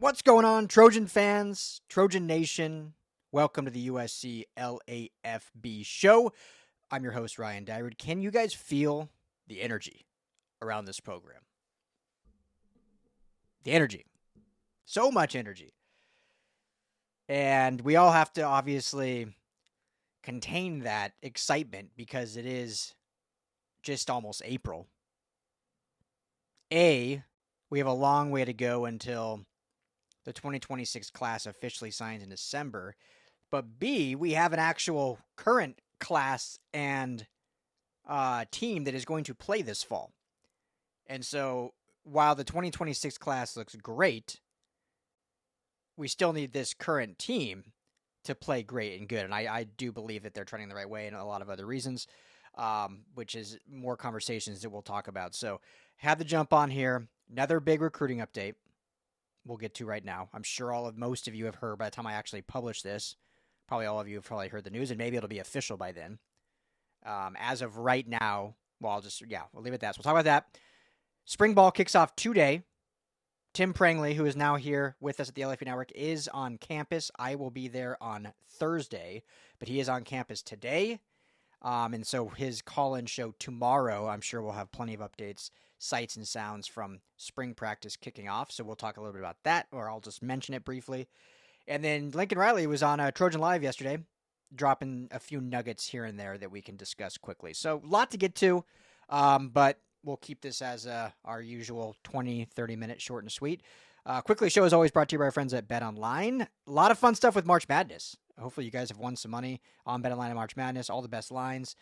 What's going on, Trojan fans, Trojan Nation? Welcome to the USC LAFB show. I'm your host, Ryan Dyrud. Can you guys feel the energy around this program? The energy. So much energy. And we all have to obviously contain that excitement because it is just almost April. We have a long way to go until the 2026 class officially signs in December. But B, we have an actual current class and team that is going to play this fall. And so while the 2026 class looks great, we still need this current team to play great and good. And I do believe that they're trending the right way and a lot of other reasons, which is more conversations that we'll talk about. So had to jump on here. Another big recruiting update we'll get to right now. I'm sure most of you have heard by the time I actually publish this. Probably all of you have probably heard the news, and maybe it'll be official by then. As of right now, we'll leave it at that. So we'll talk about that. Spring ball kicks off today. Tim Prangley, who is now here with us at the LAFB Network, is on campus. I will be there on Thursday, but he is on campus today. And so his call-in show tomorrow, I'm sure we'll have plenty of updates, sights, and sounds from spring practice kicking off. So we'll talk a little bit about that, or I'll just mention it briefly. And then Lincoln Riley was on Trojan Live yesterday, dropping a few nuggets here and there that we can discuss quickly. So a lot to get to, but we'll keep this as our usual 20, 30-minute short and sweet. Quickly, show is always brought to you by our friends at Bet Online. A lot of fun stuff with March Madness. Hopefully you guys have won some money on Bet Online and March Madness, all the best lines.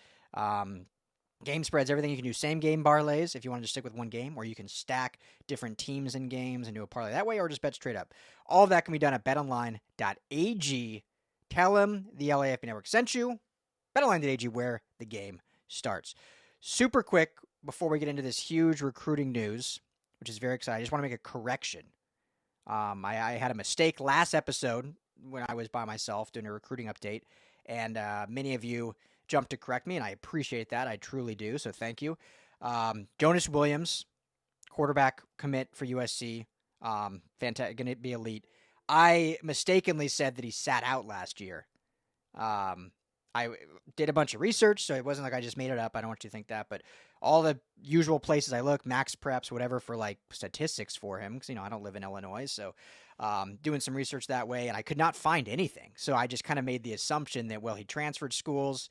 Game spreads, everything. You can do same game parlays if you want to just stick with one game, or you can stack different teams and games and do a parlay that way, or just bet straight up. All of that can be done at betonline.ag. Tell them the LAFB Network sent you. Betonline.ag, where the game starts. Super quick, before we get into this huge recruiting news, which is very exciting, I just want to make a correction. I had a mistake last episode when I was by myself doing a recruiting update, and many of you jumped to correct me, and I appreciate that. I truly do, so thank you. Jonas Williams, quarterback commit for USC, fantastic, going to be elite. I mistakenly said that he sat out last year. I did a bunch of research, so it wasn't like I just made it up. I don't want you to think that, but all the usual places I look, Max Preps, whatever, for like statistics for him, because, I don't live in Illinois, so doing some research that way, and I could not find anything. So I just kind of made the assumption that, well, he transferred schools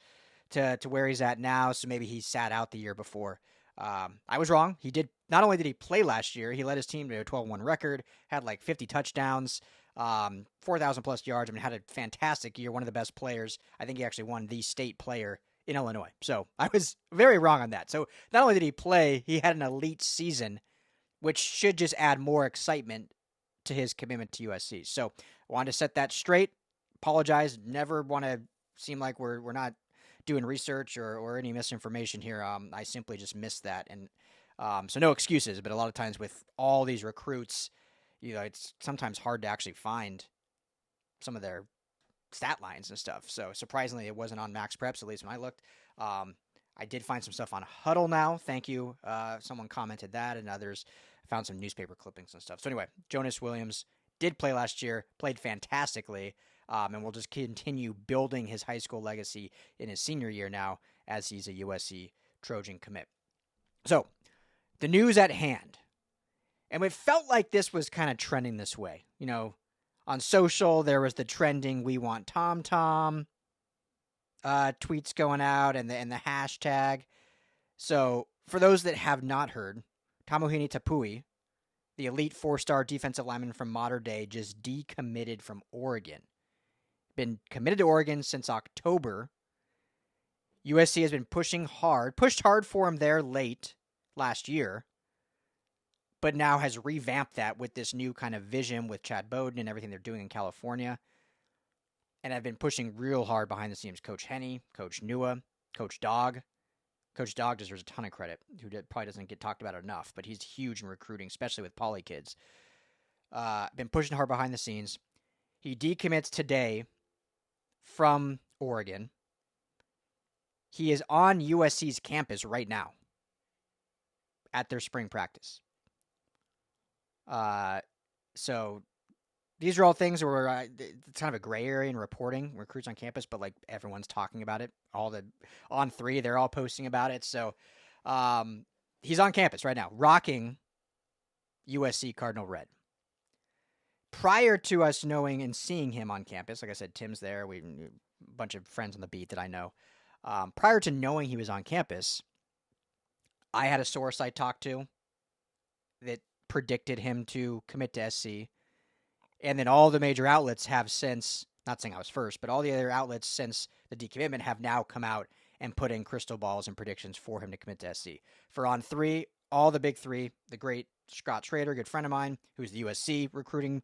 to where he's at now, so maybe he sat out the year before. I was wrong. He did. Not only did he play last year, he led his team to a 12-1 record, had like 50 touchdowns, 4,000 plus yards. I mean, had a fantastic year. One of the best players. I think he actually won the state player in Illinois. So I was very wrong on that. So not only did he play, he had an elite season, which should just add more excitement to his commitment to USC. So I wanted to set that straight. Apologize. Never want to seem like we're not doing research or any misinformation here. I simply just missed that. And so no excuses, but a lot of times with all these recruits, it's sometimes hard to actually find some of their stat lines and stuff. So surprisingly, it wasn't on Max Preps, at least when I looked. I did find some stuff on Huddle now. Thank you. Someone commented that, and others found some newspaper clippings and stuff. So anyway, Jonas Williams did play last year, played fantastically, and will just continue building his high school legacy in his senior year now as he's a USC Trojan commit. So the news at hand. And it felt like this was kind of trending this way. On social, there was the trending "We Want Tom" tweets going out and the hashtag. So for those that have not heard, Tomuhini Topui, the elite 4-star defensive lineman from Modern Day, just decommitted from Oregon. Been committed to Oregon since October. USC has been pushed hard for him there late last year, but now has revamped that with this new kind of vision with Chad Bowden and everything they're doing in California. And I've been pushing real hard behind the scenes. Coach Henney, Coach Nua, Coach Dog. Coach Dog deserves a ton of credit, who probably doesn't get talked about enough, but he's huge in recruiting, especially with poly kids. Been pushing hard behind the scenes. He decommits today from Oregon. He is on USC's campus right now at their spring practice. So these are all things where it's kind of a gray area in reporting recruits on campus, but like everyone's talking about it. On 3, they're all posting about it. So he's on campus right now, rocking USC Cardinal Red. Prior to us knowing and seeing him on campus, like I said, Tim's there. We a bunch of friends on the beat that I know. Prior to knowing he was on campus, I had a source I talked to that predicted him to commit to SC. And then all the major outlets have since, not saying I was first, but all the other outlets since the decommitment have now come out and put in crystal balls and predictions for him to commit to SC. For on 3, all the big 3, the great Scott Schrader, good friend of mine, who's the USC recruiting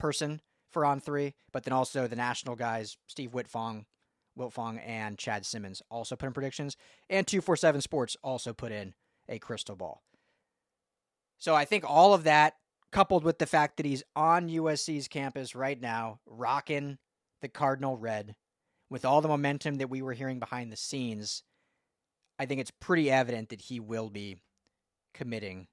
person for on 3, but then also the national guys, Steve Wiltfong and Chad Simmons also put in predictions, and 247 Sports also put in a crystal ball. So I think all of that, coupled with the fact that he's on USC's campus right now, rocking the Cardinal Red, with all the momentum that we were hearing behind the scenes, I think it's pretty evident that he will be committing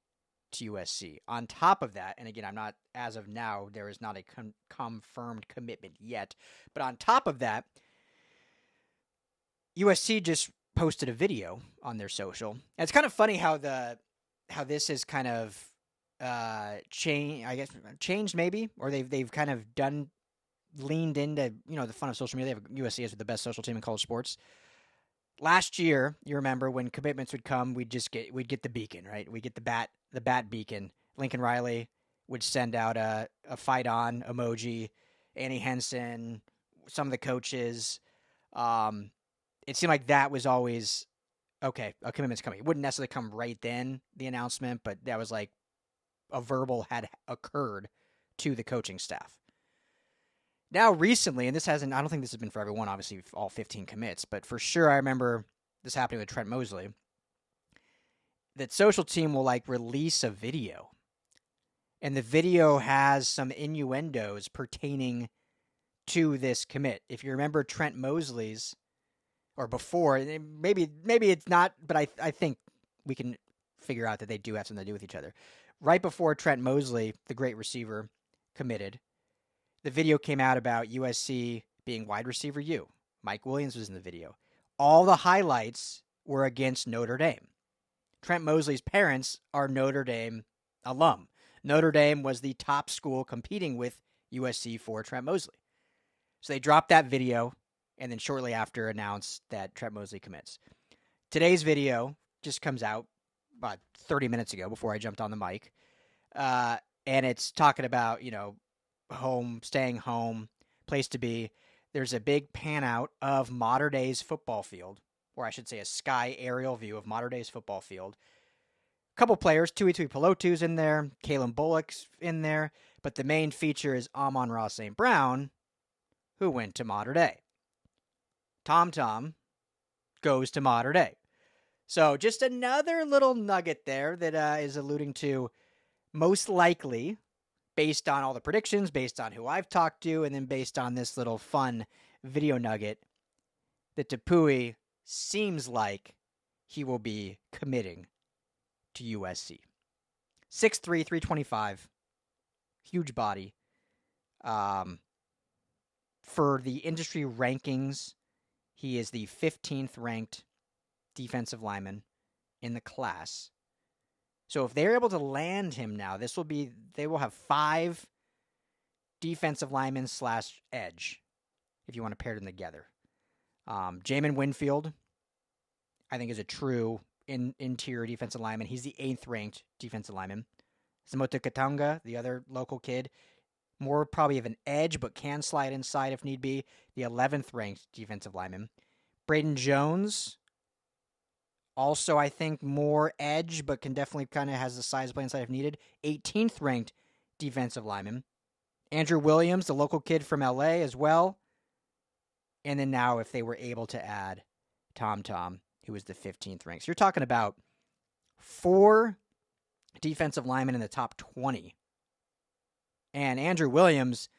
to USC. On top of that, and again, I'm not, as of now, there is not a confirmed commitment yet, but on top of that, USC just posted a video on their social. And it's kind of funny how this is kind of changed maybe, or they've kind of leaned into, the fun of social media. USC is the best social team in college sports. Last year, you remember when commitments would come, we'd get the beacon, right? We'd get the bat beacon. Lincoln Riley would send out a fight on emoji. Annie Henson, some of the coaches. It seemed like that was always okay. A commitment's coming. It wouldn't necessarily come right then, the announcement, but that was like a verbal had occurred to the coaching staff. Now, recently, and I don't think this has been for everyone, obviously, all 15 commits, but for sure I remember this happening with Trent Mosley, that social team will release a video, and the video has some innuendos pertaining to this commit. If you remember Trent Mosley's, or before, maybe it's not, but I think we can figure out that they do have something to do with each other. Right before Trent Mosley, the great receiver, committed, the video came out about USC being wide receiver U. Mike Williams was in the video. All the highlights were against Notre Dame. Trent Mosley's parents are Notre Dame alum. Notre Dame was the top school competing with USC for Trent Mosley. So they dropped that video, and then shortly after announced that Trent Mosley commits. Today's video just comes out about 30 minutes ago before I jumped on the mic. And it's talking about, home, staying home, place to be. There's a big pan out of Mater Dei's football field, or I should say a sky aerial view of Mater Dei's football field. A couple players, Tui Pelotu's in there, Kalen Bullock's in there, but the main feature is Amon-Ra St. Brown, who went to Mater Dei. Tom goes to Mater Dei. So just another little nugget there that is alluding to, most likely, based on all the predictions, based on who I've talked to, and then based on this little fun video nugget, that Topui seems like he will be committing to USC. 6'3", 325, huge body. For the industry rankings, he is the 15th ranked defensive lineman in the class. So if they're able to land him now, they will have 5 defensive linemen / edge, if you want to pair them together. Jamin Winfield, I think, is a true interior defensive lineman. He's the 8th ranked defensive lineman. Samota Katanga, the other local kid, more probably of an edge, but can slide inside if need be, the 11th ranked defensive lineman. Braden Jones, also I think more edge, but can definitely kind of has the size to play inside if needed. 18th ranked defensive lineman. Andrew Williams, the local kid from LA as well. And then now if they were able to add Tom, who was the 15th ranked. So you're talking about 4 defensive linemen in the top 20. And Andrew Williams,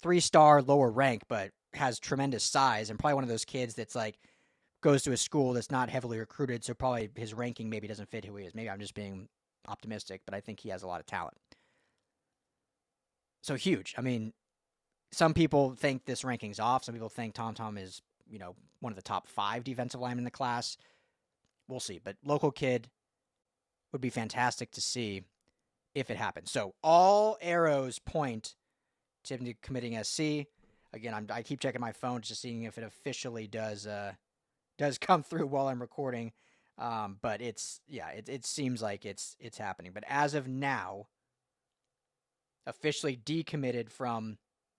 3-star lower rank, but has tremendous size and probably one of those kids that's goes to a school that's not heavily recruited, so probably his ranking maybe doesn't fit who he is. Maybe I'm just being optimistic, but I think he has a lot of talent. So huge. I mean, some people think this ranking's off. Some people think Tom is, one of the top 5 defensive linemen in the class. We'll see. But local kid would be fantastic to see if it happens. So all arrows point to him committing SC. Again, I keep checking my phone just seeing if it officially does come through while I'm recording. But it seems like it's happening. But as of now, officially decommitted from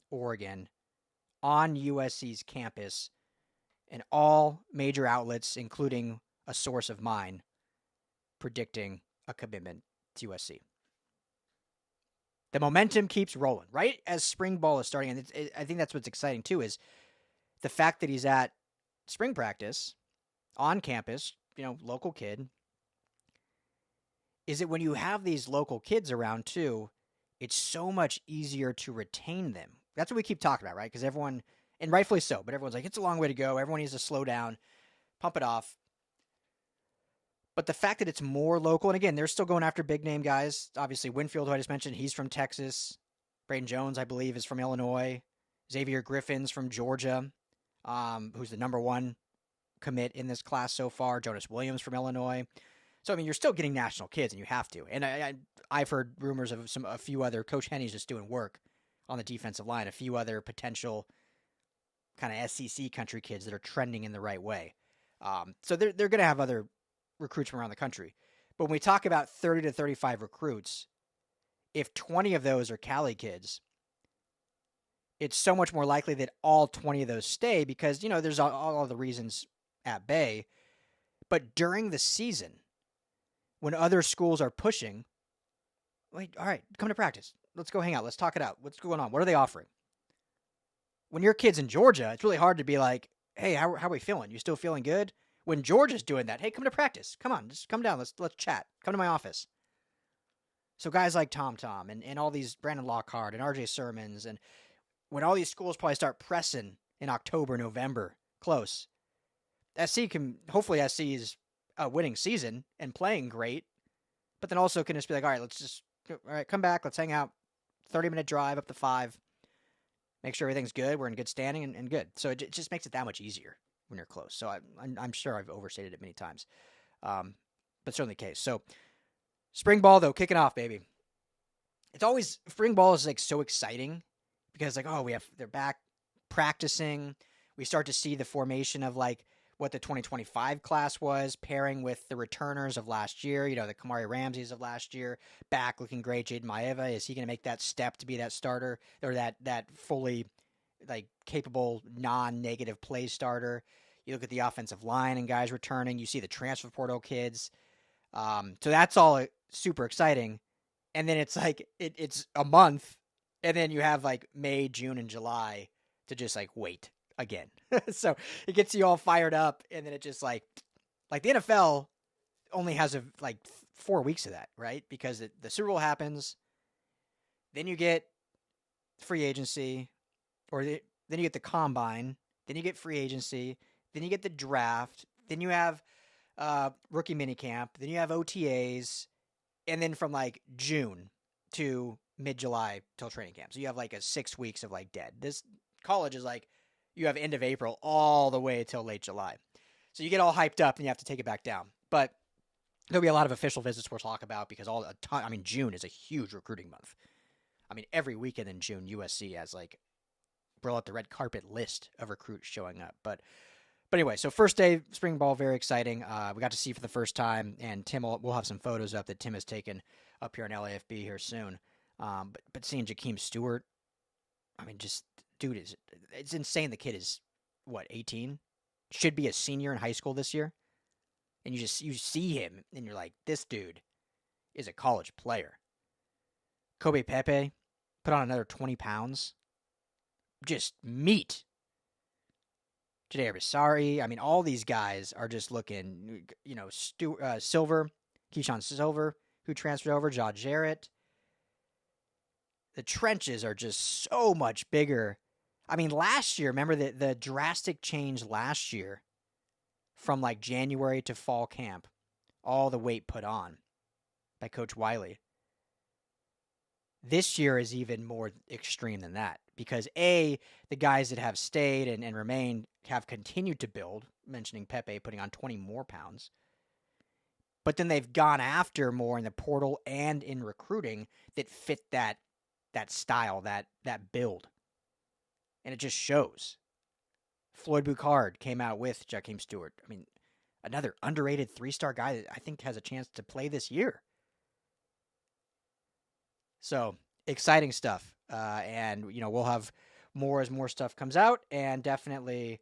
Oregon on USC's campus, and all major outlets, including a source of mine, predicting a commitment to USC. The momentum keeps rolling, right as spring ball is starting. And I think that's what's exciting, too, is the fact that he's at spring practice on campus, local kid. Is it when you have these local kids around, too, it's so much easier to retain them. That's what we keep talking about, right? Because everyone, and rightfully so, but everyone's like, it's a long way to go. Everyone needs to slow down, pump it off. But the fact that it's more local, and again, they're still going after big name guys. Obviously, Winfield, who I just mentioned, he's from Texas. Braden Jones, I believe, is from Illinois. Xavier Griffin's from Georgia, who's the number 1 commit in this class so far. Jonas Williams from Illinois. So, I mean, you're still getting national kids, and you have to. And I've heard rumors of a few other. Coach Henny's just doing work on the defensive line. A few other potential kind of SEC country kids that are trending in the right way. So they're going to have other recruits from around the country. But when we talk about 30 to 35 recruits, if 20 of those are Cali kids, it's so much more likely that all 20 of those stay because, there's all the reasons at bay. But during the season, when other schools are pushing, wait, all right, come to practice. Let's go hang out. Let's talk it out. What's going on? What are they offering? When your kid's in Georgia, it's really hard to be like, hey, how are we feeling? You still feeling good? When Georgia's doing that, hey, come to practice. Come on, just come down. Let's chat. Come to my office. So guys like Tom and all these Brandon Lockhart and RJ Sermons, and when all these schools probably start pressing in October, November, close, hopefully SC is a winning season and playing great, but then also can just be like, all right, come back, let's hang out, 30-minute drive up to 5, make sure everything's good, we're in good standing and good. So it just makes it that much easier when you're close. So I'm sure I've overstated it many times, but certainly the case. So spring ball, though, kicking off, baby. It's always, spring ball is like so exciting because like, they're back practicing. We start to see the formation of like what the 2025 class was, pairing with the returners of last year, the Kamari Ramseys of last year, back looking great. Jaden Maeva, is he going to make that step to be that starter or that fully like capable non-negative play starter? You look at the offensive line and guys returning. You see the transfer portal kids. So that's all super exciting. And then it's like it's a month, and then you have like May, June, and July to just like wait again. So it gets you all fired up, and then it just like the NFL only has 4 weeks of that, right? Because the Super Bowl happens, then you get free agency, then you get the combine, then you get free agency, then you get the draft, then you have rookie minicamp, then you have OTAs, and then from like June to mid-July till training camp. So you have like a 6 weeks of like dead. This college is like you have end of April all the way till late July. So you get all hyped up and you have to take it back down. But there'll be a lot of official visits we'll talk about because June is a huge recruiting month. I mean, every weekend in June, USC has like brought out the red carpet list of recruits showing up. But anyway, so first day spring ball, very exciting. We got to see for the first time, and Tim we'll have some photos up that Tim has taken up here in LAFB here soon. But seeing Jakeem Stewart, I mean, just dude, it's insane. The kid is what, 18? Should be a senior in high school this year, and you see him and you're like, this dude is a college player. Kobe Pepe put on another 20 pounds. Just meat. Jadair Basari. I mean, all these guys are just looking, Silver, Keyshawn Silver, who transferred over, Jaw Jarrett. The trenches are just so much bigger. I mean, last year, remember the drastic change last year from like January to fall camp, all the weight put on by Coach Wiley. This year is even more extreme than that because A, the guys that have stayed and remained have continued to build, mentioning Pepe putting on 20 more pounds. But then they've gone after more in the portal and in recruiting that fit that style, that build. And it just shows. Floyd Bucard came out with Jakeem Stewart. I mean, another underrated 3-star guy that I think has a chance to play this year. So exciting stuff. And, we'll have more as more stuff comes out. And definitely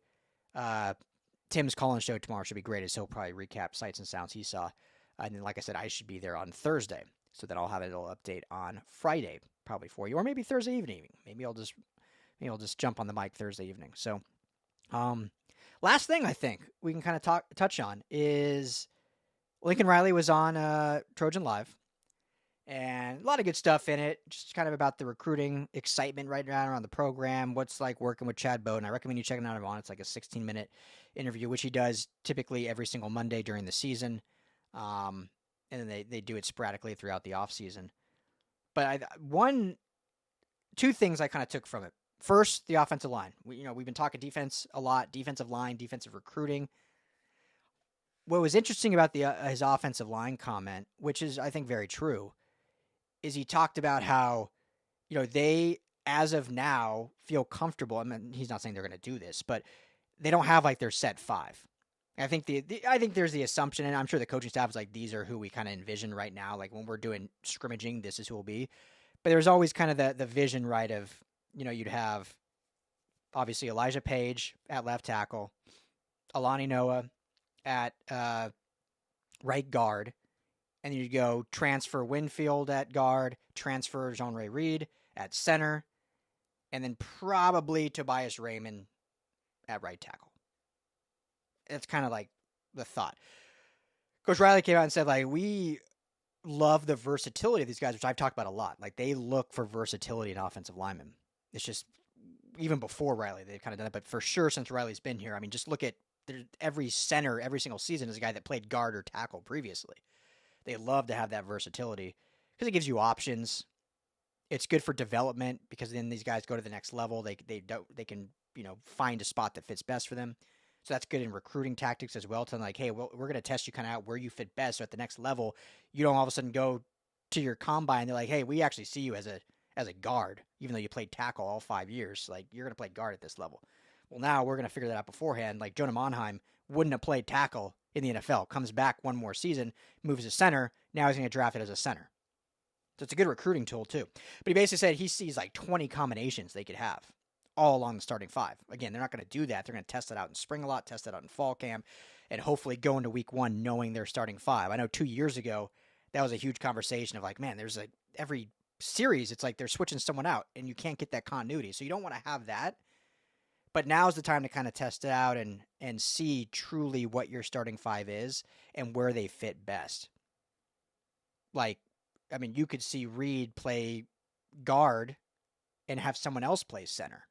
Tim's Collins show tomorrow should be great as he'll probably recap sights and sounds he saw. And then, like I said, I should be there on Thursday. So that I'll have a little update on Friday probably for you. Or maybe Thursday evening. Maybe I'll just jump on the mic Thursday evening. So last thing I think we can kind of touch on is Lincoln Riley was on Trojan Live. And a lot of good stuff in it, just kind of about the recruiting excitement right now around the program, what's like working with Chad Bowden. I recommend you checking out him on. It's like a 16-minute interview, which he does typically every single Monday during the season. And then they do it sporadically throughout the offseason. But two things I kind of took from it. First, the offensive line. We've been talking defense a lot, defensive line, defensive recruiting. What was interesting about his offensive line comment, which is, I think, very true, is he talked about how, they, as of now, feel comfortable. I mean, he's not saying they're going to do this, but they don't have like their set 5. I think I think there's the assumption, and I'm sure the coaching staff is like, these are who we kind of envision right now. Like when we're doing scrimmaging, this is who will be. But there's always kind of the vision, right, of, you'd have obviously Elijah Page at left tackle, Alani Noah at right guard, and you go transfer Winfield at guard, transfer Jean-Ray Reed at center, and then probably Tobias Raymond at right tackle. That's kind of like the thought. Coach Riley came out and said, like, we love the versatility of these guys, which I've talked about a lot. Like, they look for versatility in offensive linemen. It's just, even before Riley, they've kind of done it. But for sure, since Riley's been here, I mean, just look at every center, every single season is a guy that played guard or tackle previously. They love to have that versatility because it gives you options. It's good for development because then these guys go to the next level. They can find a spot that fits best for them. So that's good in recruiting tactics as well. To like, hey, well, we're going to test you kind of out where you fit best. So at the next level, you don't all of a sudden go to your combine. They're like, hey, we actually see you as a guard, even though you played tackle all 5 years. Like you're going to play guard at this level. Well, now we're going to figure that out beforehand. Like Jonah Monheim wouldn't have played tackle in the NFL. Comes back one more season, moves to center. Now he's going to get drafted as a center. So it's a good recruiting tool too. But he basically said he sees like 20 combinations they could have all along the starting 5. Again, they're not going to do that. They're going to test it out in spring a lot, test it out in fall camp, and hopefully go into week 1 knowing they're starting 5. I know 2 years ago, that was a huge conversation of like, man, there's like every series, it's like they're switching someone out and you can't get that continuity. So you don't want to have that. But now's the time to kind of test it out and see truly what your starting 5 is and where they fit best. Like, I mean, you could see Reed play guard and have someone else play center,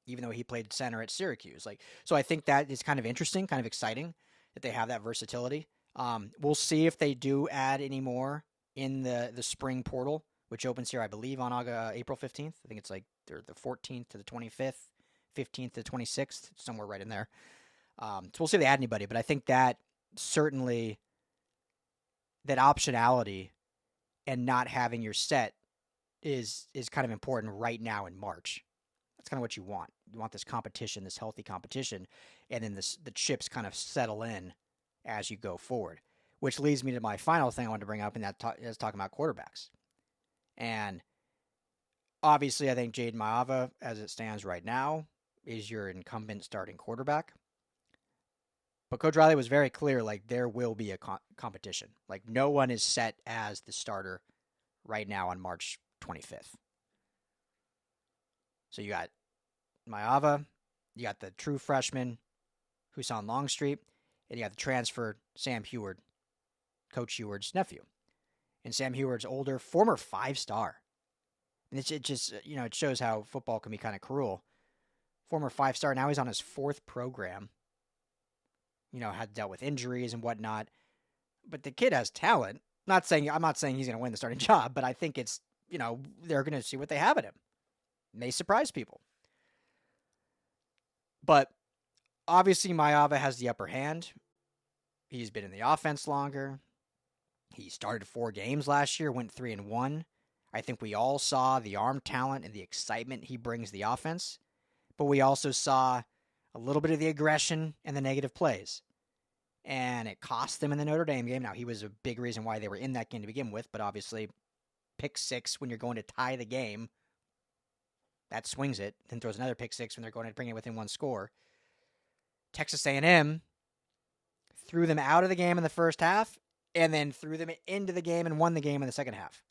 even though he played center at Syracuse. Like, so I think that is kind of interesting, kind of exciting that they have that versatility. We'll see if they do add any more in the spring portal, which opens here, I believe, on April 15th. I think it's like the 14th to the 25th. 15th to 26th, somewhere right in there. So we'll see if they add anybody, but I think that certainly that optionality and not having your set is kind of important right now in March. That's kind of what you want. You want this competition, this healthy competition, and then the chips kind of settle in as you go forward, which leads me to my final thing I wanted to bring up, and that is talking about quarterbacks. And obviously, I think Jaden Maava, as it stands right now, is your incumbent starting quarterback. But Coach Riley was very clear, like, there will be a competition. Like, no one is set as the starter right now on March 25th. So you got Maava, you got the true freshman, Husan Longstreet, and you got the transfer, Sam Heward, Coach Heward's nephew. And Sam Heward's older, former 5-star. And it just, it shows how football can be kind of cruel. Former 5-star, now he's on his 4th program. Had dealt with injuries and whatnot. But the kid has talent. I'm not saying he's going to win the starting job, but I think it's they're going to see what they have in him. May surprise people. But obviously, Maeva has the upper hand. He's been in the offense longer. He started 4 games last year, went 3-1. I think we all saw the arm talent and the excitement he brings the offense. But we also saw a little bit of the aggression and the negative plays. And it cost them in the Notre Dame game. Now, he was a big reason why they were in that game to begin with, but obviously, pick 6 when you're going to tie the game, that swings it. Then throws another pick 6 when they're going to bring it within 1 score. Texas A&M threw them out of the game in the first half and then threw them into the game and won the game in the second half.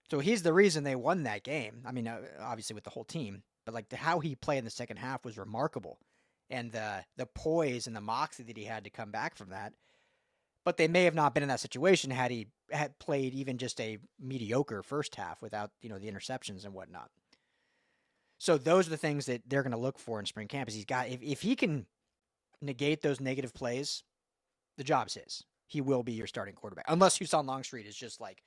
So he's the reason they won that game. I mean, obviously with the whole team, but like how he played in the second half was remarkable. And the poise and the moxie that he had to come back from that. But they may have not been in that situation had he had played even just a mediocre first half without, the interceptions and whatnot. So those are the things that they're going to look for in spring camp. Is if he can negate those negative plays, the job's his. He will be your starting quarterback. Unless Husan Longstreet is just like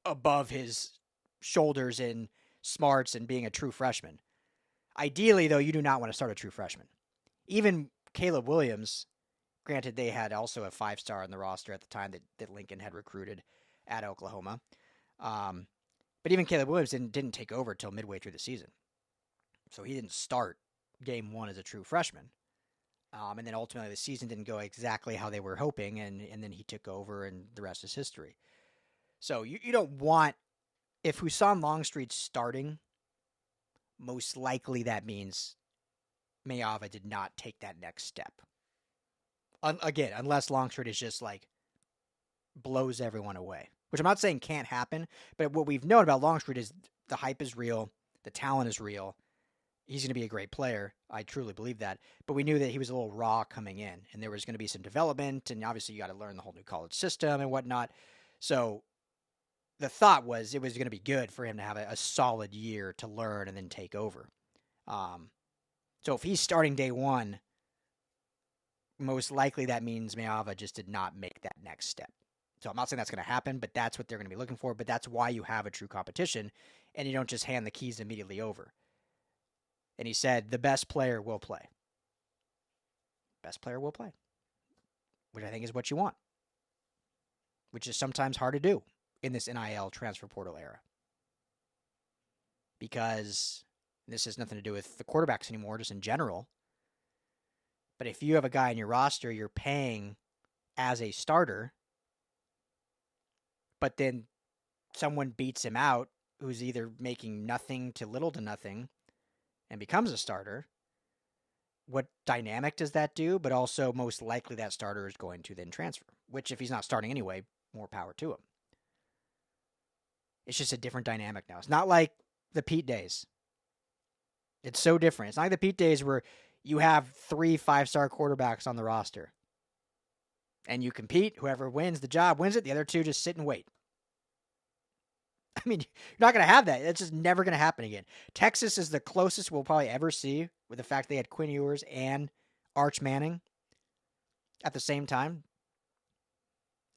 above his shoulders in smarts and being a true freshman. Ideally, though, you do not want to start a true freshman. Even Caleb Williams, granted they had also a 5-star on the roster at the time that Lincoln had recruited at Oklahoma. But even Caleb Williams didn't take over until midway through the season. So he didn't start game 1 as a true freshman. And then ultimately the season didn't go exactly how they were hoping, and then he took over, and the rest is history. So you don't want, if Husan Longstreet's starting, most likely that means Maeva did not take that next step. Again, unless Longstreet is just like blows everyone away, which I'm not saying can't happen, but what we've known about Longstreet is the hype is real, the talent is real. He's going to be a great player. I truly believe that. But we knew that he was a little raw coming in, and there was going to be some development, and obviously you got to learn the whole new college system and whatnot. So the thought was it was going to be good for him to have a solid year to learn and then take over. So if he's starting day 1, most likely that means Maeva just did not make that next step. So I'm not saying that's going to happen, but that's what they're going to be looking for. But that's why you have a true competition, and you don't just hand the keys immediately over. And he said, the best player will play. Best player will play. Which I think is what you want. Which is sometimes hard to do in this NIL transfer portal era. Because this has nothing to do with the quarterbacks anymore, just in general. But if you have a guy in your roster you're paying as a starter, but then someone beats him out who's either making nothing to little to nothing and becomes a starter, what dynamic does that do? But also, most likely that starter is going to then transfer, which if he's not starting anyway, more power to him. It's just a different dynamic now. It's not like the Pete days. It's so different. It's not like the Pete days where you have 3 5-star quarterbacks on the roster and you compete. Whoever wins the job wins it. The other 2 just sit and wait. I mean, you're not going to have that. It's just never going to happen again. Texas is the closest we'll probably ever see with the fact they had Quinn Ewers and Arch Manning at the same time.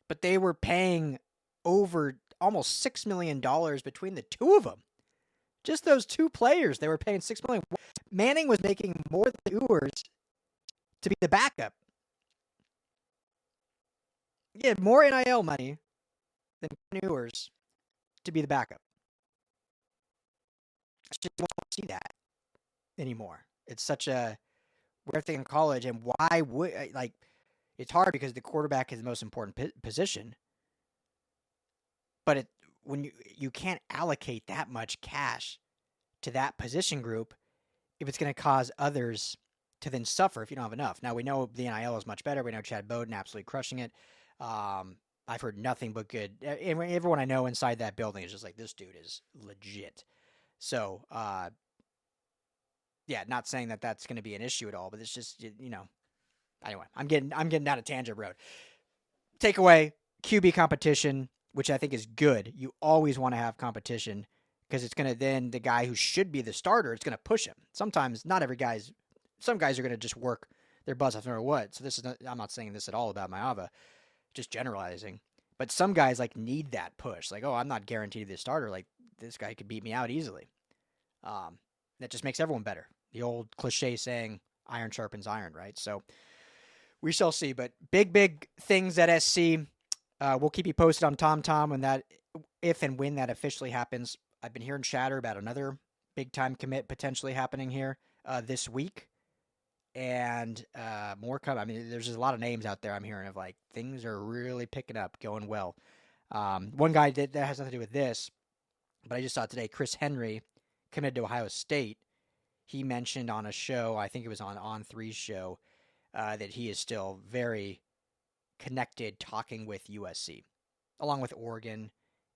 But they were paying over almost $6 million between the 2 of them. Just those 2 players, they were paying $6 million. Manning was making more than Ewers to be the backup. He had more NIL money than Quinn Ewers to be the backup. I just don't see that anymore. It's such a weird thing in college, and why would it's hard because the quarterback is the most important position. But when you can't allocate that much cash to that position group if it's going to cause others to then suffer if you don't have enough. Now we know the NIL is much better. We know Chad Bowden absolutely crushing it. I've heard nothing but good. Everyone I know inside that building is just like, this dude is legit. So, yeah, not saying that that's going to be an issue at all, but it's just, anyway, I'm getting down a tangent road. Takeaway, QB competition, which I think is good. You always want to have competition because it's going to then, the guy who should be the starter, it's going to push him. Sometimes, not every guy's, some guys are going to just work their butts off no matter what. So I'm not saying this at all about Maeva, just generalizing. But some guys like need that push. Like, oh, I'm not guaranteed to be the starter. Like, this guy could beat me out easily. That just makes everyone better. The old cliche saying, iron sharpens iron, right? So we shall see. But big things at SC. We'll keep you posted on TomTom when that, if and when that officially happens. I've been hearing chatter about another big time commit potentially happening here this week, and more coming. I mean, there's just a lot of names out there I'm hearing of like things are really picking up, going well. One guy that has nothing to do with this, but I just saw today, Chris Henry committed to Ohio State. He mentioned on a show, I think it was on 3's show, that he is still very connected talking with USC, along with Oregon,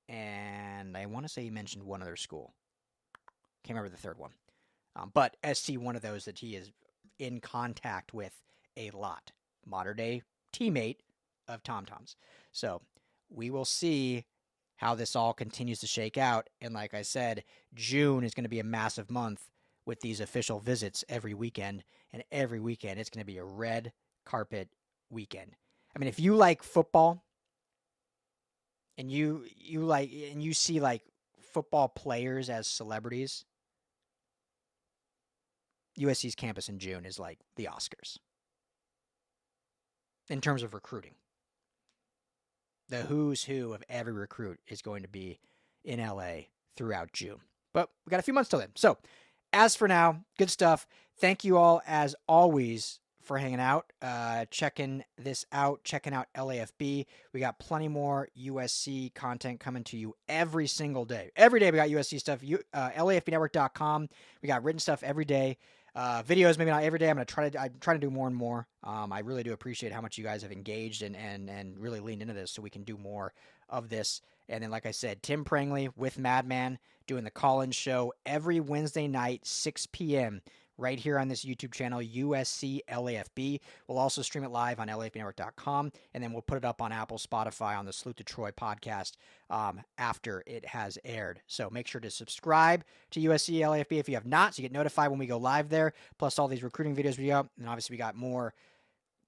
and I want to say he mentioned one other school. Can't remember the third one. But SC, one of those that he is in contact with a lot. Modern day teammate of TomTom's. So we will see how this all continues to shake out. And like I said, June is going to be a massive month with these official visits every weekend. And every weekend it's going to be a red carpet weekend. I mean, if you like football and you see like football players as celebrities, USC's campus in June is like the Oscars in terms of recruiting. The who's who of every recruit is going to be in LA throughout June. But we got a few months till then. So, as for now, good stuff. Thank you all, as always, for hanging out, checking this out, checking out LAFB. We got plenty more USC content coming to you every single day. Every day we got USC stuff. LAFBnetwork.com. We got written stuff every day. Videos, maybe not every day. I'm trying to do more and more. I really do appreciate how much you guys have engaged and really leaned into this so we can do more of this. And then, like I said, Tim Prangley with Madman doing the call-in show every Wednesday night, 6 p.m., right here on this YouTube channel, USC LAFB. We'll also stream it live on LAFBnetwork.com, and then we'll put it up on Apple, Spotify, on the Salute to Troy podcast after it has aired. So make sure to subscribe to USC LAFB if you have not, so you get notified when we go live there, plus all these recruiting videos we got. And obviously we got more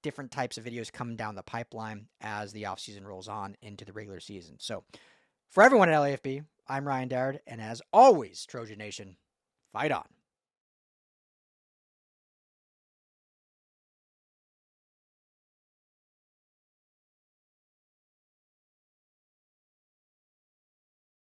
different types of videos coming down the pipeline as the offseason rolls on into the regular season. So for everyone at LAFB, I'm Ryan Darrard, and as always, Trojan Nation, fight on.